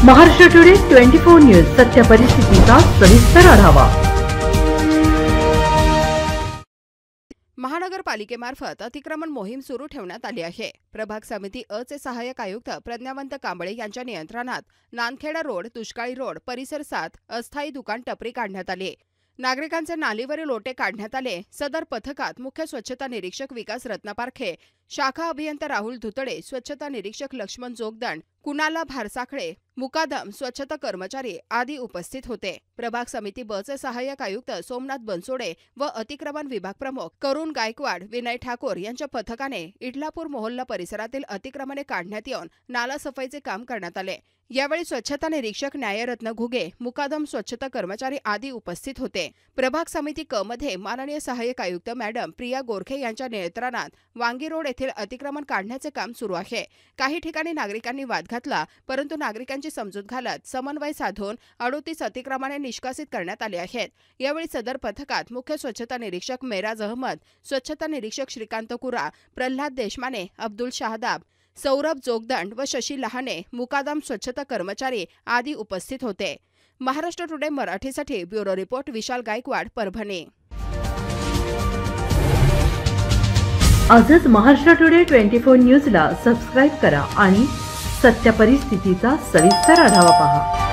Maharashtra today 24 news सत्य परिस्थितीचा सविस्तर आढावा। महानगरपालिकेमार्फत अतिक्रमण मोहीम सुरू ठेवण्यात आली आहे। प्रभाग समिती अ चे सहाय्यक आयुक्त प्रज्ञावंत कांबळे यांच्या नियंत्रणात नानखेडा रोड, दुष्काळी रोड परिसर 7 अस्थायी दुकान टपरी काढण्यात आली। नागरिकांचे नालीवरील लोटे काढण्यात आले। सदर पथकात मुख्य स्वच्छता निरीक्षक विकास रत्नपारखे, शाखा अभियंता राहुल धुतडे, स्वच्छता निरीक्षक लक्ष्मण जोगदंड, कुणाला भारसाखळे, मुकादम स्वच्छता कर्मचारी आदी उपस्थित होते। प्रभाग समिती ब चे सहाय्यक आयुक्त सोमनाथ बनसोडे व अतिक्रमण विभाग प्रमुख करुण गायकवाड, विनय ठाकूर यांच्या पथकाने इटलापूर मोहल्ला परिसरातील अतिक्रमणे काढण्यात येऊन नाला सफाईचे काम करण्यात आले। यावेळी स्वच्छता निरीक्षक न्यायरत्न घुगे, मुकादम स्वच्छता कर्मचारी आदी उपस्थित होते। प्रभाग समिती क मध्ये माननीय सहाय्यक आयुक्त मॅडम प्रिया गोरखे यांच्या नियंत्रणात वांगी रोड येथील अतिक्रमण काढण्याचे काम सुरू आहे। काही ठिकाणी नागरिकांनी वाद घातला, परंतु नागरिकांची समजूत घालत समन्वय साधून 38 अतिक्रमणे निष्कासित करण्यात आली आहेत। यावेळी सदर पथकात मुख्य स्वच्छता निरीक्षक मेराज अहमद, स्वच्छता निरीक्षक श्रीकांत कुरा, प्रल्हाद देशमाने, अब्दुल शाहदाब, सौरभ जोगदंड व शशी लहाने, मुकादम स्वच्छता कर्मचारी आदी उपस्थित होते। महाराष्ट्र टुडे मराठीसाठी ब्युरो रिपोर्ट विशाल गायकवाड, परभणी। आजच महाराष्ट्र टुडे 24 न्यूजला सबस्क्राइब करा आणि सत्य परिस्थितीचा सविस्तर आढावा पहा।